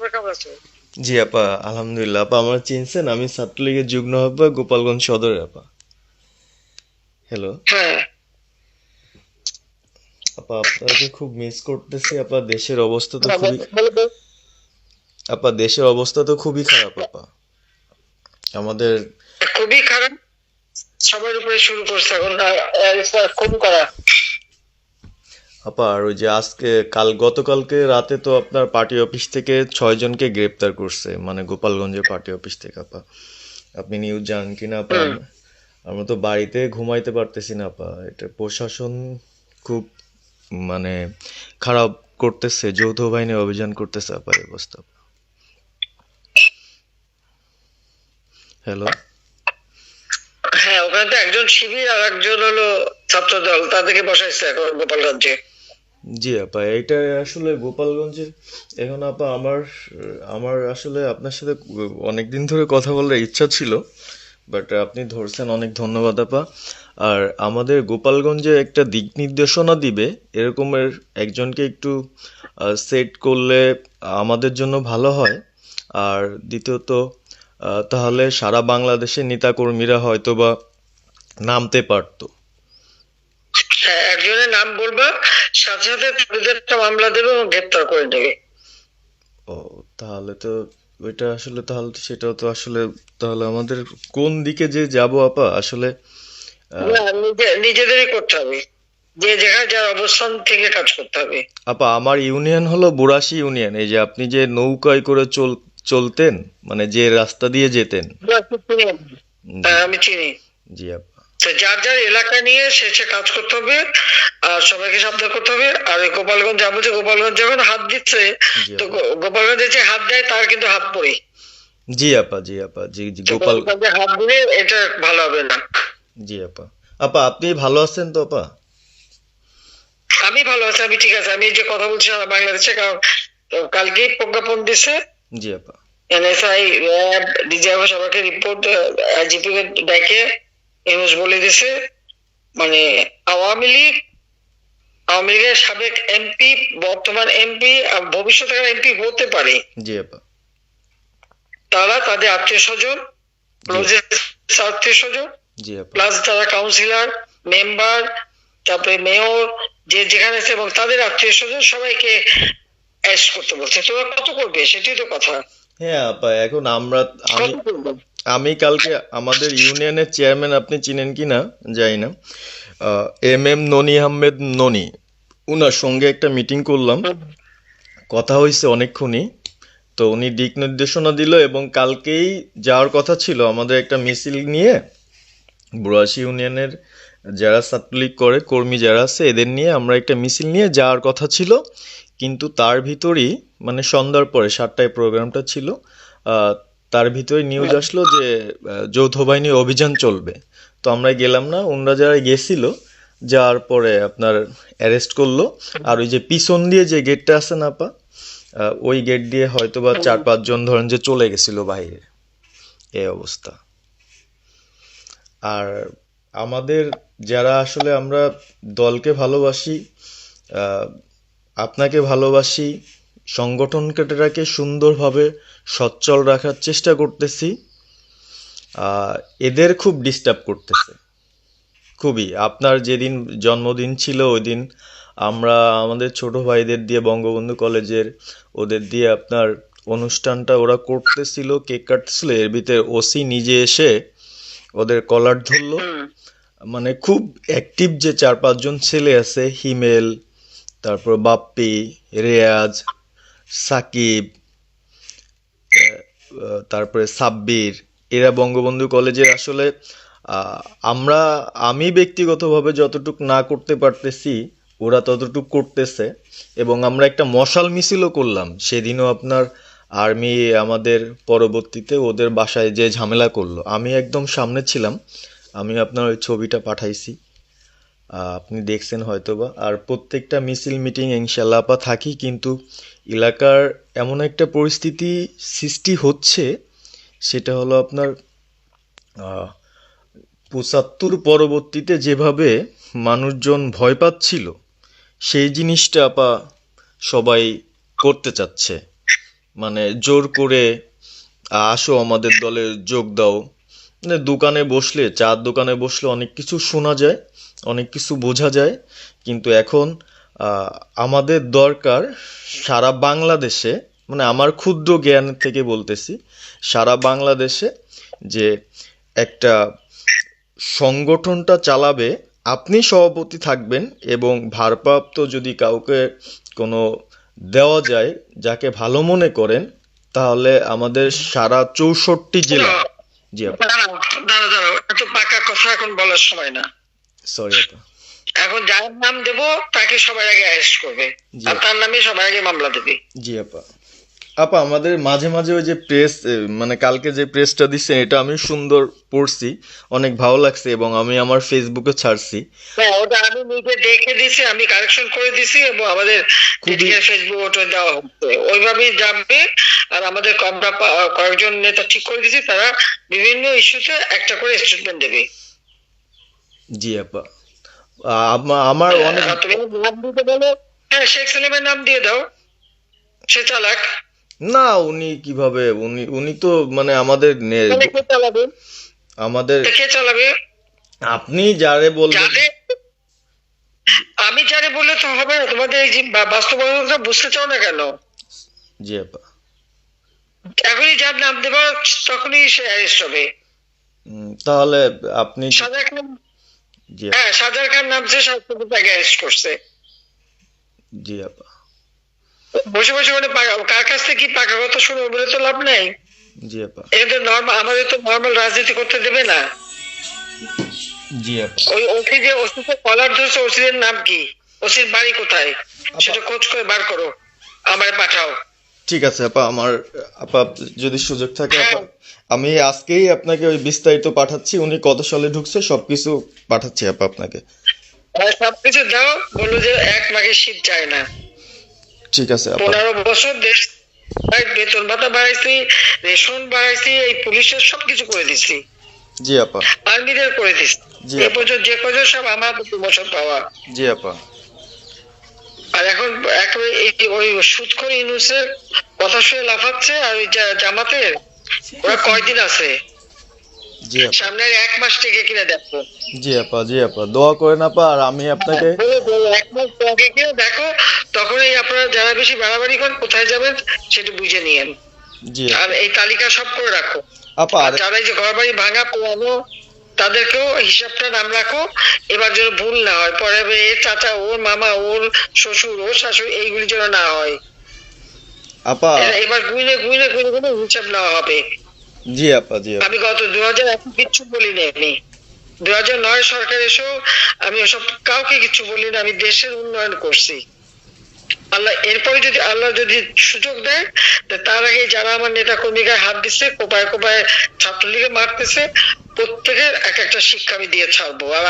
তোমরা কেমন আছো? জি আপা, আলহামদুলিল্লাহ। আপা আমার চিনছেন? আমি ছাত্রলীগের যুগ্ম আহ্বায়ক, গোপালগঞ্জ সদরের আপা। হ্যালো হ্যাঁ। আপা, আপনাকে খুব মিস করতেছি আপা। দেশের অবস্থা তো বলো খুবই বলো বলো। আপা, দেশের অবস্থা তো খুবই খারাপ আপা। আমাদের খুবই খারাপ। সবার উপরে শুরু করছে এখন খুন করা। আপা, আর ওই যে আজকে গতকালকে রাতে তো আপনার পার্টি অফিস থেকে 6 জনকে গ্রেপ্তার করছে, মানে গোপালগঞ্জের পার্টি অফিস থেকে আপা। আপনি নিউজ জানেন কিনা আপা? হুম। আমরা তো বাড়িতে ঘুমাইতে পারতেছি না আপা। এটা প্রশাসন খুব মানে খারাপ করতেছে, যৌথ বাহিনী অভিযান করতেছে আপা, এই অবস্থা। হ্যালো। হ্যাঁ, ওখানে তো একজন শিবির আর একজন হলো ছাত্র দল, তাদেরকে বসাইছে এখন গোপালগঞ্জে। জি আপা, এইটা আসলে গোপালগঞ্জে এখন আপা আমার আমার আসলে আপনার সাথে অনেকদিন ধরে কথা বলার ইচ্ছা ছিল, বাট আপনি ধরছেন, অনেক ধন্যবাদ আপা। আর আমাদের গোপালগঞ্জে একটা দিক নির্দেশনা দিবে এরকমের একজনকে একটু সেট করলে আমাদের জন্য ভালো হয়। আর দ্বিতীয়ত তাহলে সারা বাংলাদেশের নেতাকর্মীরা হয়তোবা নামতে পারতো। হ্যাঁ, একজনের নাম বলবা, সাথে সাথে তাদের একটা মামলা দেবে এবং গ্রেপ্তার করে নেবে। ও, তাহলে তো ওইটা আসলে, তাহলে তো সেটাও তো আসলে, তাহলে আমাদের কোন দিকে যে যাব আপা আসলে। আহ, না, নিজেদেরই করতে হবে। যে জায়গায় যার অবস্থান থেকে কাজ করতে হবে। আপা আমার ইউনিয়ন হলো বুড়াশি ইউনিয়ন। এই যে আপনি যে নৌকায় করে চলতেন, মানে যে রাস্তা দিয়ে যেতেন। জি, হ্যাঁ, আমি চিনি। জি আপা। তো যার যার এলাকা নিয়ে সে সে কাজ করতে হবে, আর সবাইকে সাবধান করতে হবে। আর ওই গোপালগঞ্জ যা বলছে, গোপালগঞ্জ যখন হাত দিচ্ছে, জি তো আপা। গোপালগঞ্জে যে হাত দেয় তার কিন্তু হাত পড়ে। জি আপা, জি আপা, জি জি তো গোপাল। গোপালগঞ্জে হাত দিলে এটা ভালো হবে না। জি আপা। আপা আপনি ভালো আছেন তো আপা? আমি ভালো আছি, আমি ঠিক আছে। আমি এই যে কথা বলছি সারা বাংলাদেশে, কারণ কালকেই প্রজ্ঞাপন দিছে। জি আপা। এনএসআই, র্যাব, ডিজিএফ সবাইকে রিপোর্ট, আইজিপি কে ডেকে নিউজ বলে দিছে। মানে আওয়ামী লীগ, আওয়ামী লীগের সাবেক এমপি, বর্তমান এমপি, ভবিষ্যতে এমপি হতে পারে, জি আপা। তারা তাদের আত্মীয় স্বজন, জি আপা। ক্লোজেস্ট আত্মীয় স্বজন, জি আপা। প্লাস যারা কাউন্সিলর, মেম্বার, তারপরে মেয়র, যে যেখানে আছে, এবং তাদের আত্মীয় স্বজন সবাইকে অ্যারেস্ট করতে বলছে। তোমরা কত করবে সেটাই তো কথা। হ্যাঁ আপা, এখন আমি কত করবে? আমি কালকে আমাদের ইউনিয়নের চেয়ারম্যান, আপনি চিনেন কি না জানি না, এম ননি আহমেদ ননি, উনার সঙ্গে একটা মিটিং করলাম। কথা হয়েছে অনেকক্ষণই। তো উনি দিক নির্দেশনা দিল এবং কালকেই যাওয়ার কথা ছিল আমাদের একটা মিছিল নিয়ে। বুড়াশি ইউনিয়নের যারা ছাত্রলীগ করে কর্মী যারা আছে এদের নিয়ে আমরা একটা মিছিল নিয়ে যাওয়ার কথা ছিল। কিন্তু তার ভিতরই, মানে সন্ধ্যার পরে 7টায় প্রোগ্রামটা ছিল, আহ, তার ভিতরে নিউজ আসলো যে যৌথ বাহিনী অভিযান চলবে। তো আমরা গেলাম না। ওনারা যারা গেছিল, যাওয়ার পরে আপনার অ্যারেস্ট করলো। আর ওই যে পিছন দিয়ে যে গেটটা আছে না আপা, ওই গেট দিয়ে হয়তোবা 4-5 জন ধরেন যে চলে গেছিল বাইরে। এই অবস্থা। আর আমাদের যারা আসলে আমরা দলকে ভালোবাসি, আহ, আপনাকে ভালোবাসি, সংগঠনটাকে সুন্দরভাবে সচ্ছল রাখার চেষ্টা করতেছি, আহ, এদের খুব ডিস্টার্ব করতেছে খুবই। আপনার যেদিন জন্মদিন ছিল ওই দিন আমরা আমাদের ছোট ভাইদের দিয়ে, বঙ্গবন্ধু কলেজের ওদের দিয়ে আপনার অনুষ্ঠানটা ওরা করতেছিল, কেক কাটতেছিল, এর ভিতরে ওসি নিজে এসে ওদের কলার ধরলো। মানে খুব অ্যাক্টিভ যে 4-5 জন ছেলে আছে, হিমেল, তারপর বাপ্পি, রেয়াজ, সাকিব, তারপরে সাব্বির, এরা বঙ্গবন্ধু কলেজের আসলে, আহ, আমরা আমি ব্যক্তিগতভাবে যতটুক না করতে পারতেছি ওরা ততটুক করতেছে। এবং আমরা একটা মশাল মিছিলও করলাম সেদিনও আপনার। আর্মি আমাদের পরবর্তীতে ওদের বাসায় যে ঝামেলা করলো, আমি একদম সামনে ছিলাম। আমি আপনার ওই ছবিটা পাঠাইছি, আপনি দেখছেন হয়তোবা। আর প্রত্যেকটা মিছিল মিটিং ইনশাল্লাহ আপা থাকি, কিন্তু এলাকার এমন একটা পরিস্থিতি সৃষ্টি হচ্ছে, সেটা হলো আপনার 75 পরবর্তীতে যেভাবে মানুষজন ভয় পাচ্ছিল, সেই জিনিসটা আপা সবাই করতে চাচ্ছে। মানে জোর করে আসো আমাদের দলে যোগ দাও, মানে দোকানে বসলে, চার দোকানে বসলে অনেক কিছু শোনা যায়, অনেক কিছু বোঝা যায়। কিন্তু এখন আহ, আমাদের দরকার সারা বাংলাদেশে, মানে আমার ক্ষুদ্র জ্ঞান থেকে বলতেছি, সারা বাংলাদেশে যে একটা সংগঠনটা চালাবে, আপনি সভাপতি থাকবেন এবং ভারপ্রাপ্ত যদি কাউকে কোনো দেওয়া যায় যাকে ভালো মনে করেন, তাহলে আমাদের সারা 64 জেলা। জি আপা। দাঁড়াও দাঁড়াও দাঁড়াও, এত পাকা কথা এখন বলার সময় না। সরি আপা। এখন যার নাম দেব তাকে সবার আগে অ্যারেস্ট করবে, জি আর আপা। তার নামে সবার আগে মামলা দেবে। জি আপা। আপা আমাদের মাঝে মাঝে ওই যে প্রেস, মানে কালকে যে প্রেসটা দিচ্ছেন এটা আমি সুন্দর পড়ছি, অনেক ভালো লাগছে এবং আমি আমার ফেসবুকে ছাড়ছি। হ্যাঁ, ওটা আমি নিজে দেখে দিছি, আমি কারেকশন করে দিছি এবং আমাদের খুবই ফেসবুক ওটা দেওয়া হচ্ছে, ওইভাবেই যাবে। আর আমাদের আমরা কয়েকজন নেতা ঠিক করে দিছি, তারা বিভিন্ন ইস্যুতে একটা করে স্টেটমেন্ট দেবে। জি আপা। আমার অনেক আর তুমি নাম দিতে বলো, হ্যাঁ শেখ সেলিমের নাম দিয়ে দাও, সে চালাক। না, উনি কিভাবে, উনি উনি তো মানে তাহলে কে চালাবে? আমাদের তা কে চালাবে? আপনি যারে বলবেন। যাদের, আমি যারে বললে তো হবে না, তোমাদের এই যে বাস্তবতা বুঝতে চাও না কেন? জি আপা। এখনই যার নাম দেবা তখনই সে অ্যারেস্ট হবে। তাহলে আপনি। সাজার খান, জি আপা। হ্যাঁ সাজার খান নামছে, সরকার তাকে অ্যারেস্ট করছে। জি আপা। বসে বসে মানে কার কাছ থেকে কি পাকা কথা শুনে বলে তো লাভ নেই। জি আপা। এদের নর্মাল, আমাদের তো নর্মাল রাজনীতি করতে দেবে না। জি আপা। ওই ওসি যে ওসিকে কলার ধরছে, ওসিদের নাম কি, ওসির বাড়ি কোথায়, সেটা খোঁজ করে বার করো, আমায় পাঠাও। ঠিক আছে আপা, আপা যদি সুযোগ থাকে আপা, হ্যাঁ, আমি আজকেই আপনাকে ওই বিস্তারিত পাঠাচ্ছি, উনি কত সালে ঢুকছে সবকিছু পাঠাচ্ছি আপা আপনাকে। আর সবকিছু দাও, বললো যে এক মাঘের শীত যায় না। ঠিক আছে আপা। 15 বছর দেশ বেতন ভাতা বাড়াইছি, রেশন বাড়াইছি, এই পুলিশের সবকিছু করে দিচ্ছি, জি আপা। আর্মিদের করে দিচ্ছি। জি এ আপা। পর্যন্ত যে কজন সব আমার প্রমোশন পাওয়া। জি আপা। আর এখন একেবারে ওই সুদখোর ইউনূসের কথা শুনে লাফাচ্ছে, আর ওই জামাতের ওরা কয়দিন আছে, জি আপা। সামনে আর 1 মাস থেকে কিনা দেখো। জি আপা। জি আপা, দোয়া করেন আপা, আর আমি আপনাকে। বলো, 1 মাস আগে কিনা দেখো, তখনই আপনারা যারা বেশি বাড়াবাড়ি করেন কোথায় যাবেন সেটা বুঝে নিয়েন। জি আর এই তালিকা সব করে রাখো। আপা। আর যারা এই যে ঘর বাড়ি ভাঙা পোড়ানো, তাদেরকেও হিসাবটা নাম রাখো, এবার যেন ভুল না হয়, পরে এর চাচা, ওর মামা, ওর শ্বশুর, ওর শাশুড়ি, এইগুলি যেন না হয়। আপা। এবার গুইনে গুইনে গুইনে গুইনে হিসাব নেওয়া হবে। জি আপা। জি আপা। আমি গত 2001 কিচ্ছু বলিনি, আমি 2009 সরকার এসেও আমি ওসব কাউকে কিছু বলিনি, আমি দেশের উন্নয়ন করছি। আল্লাহ এরপরে যদি আল্লাহ যদি সুযোগ দেয়, তার আগে যারা আমার নেতা কর্মীকে হাত দিচ্ছে, কোপায় কোপায় ছাত্রলীগে মারতেছে, প্রত্যেকের এক একটা শিক্ষা আমি দিয়ে ছাড়বো। আর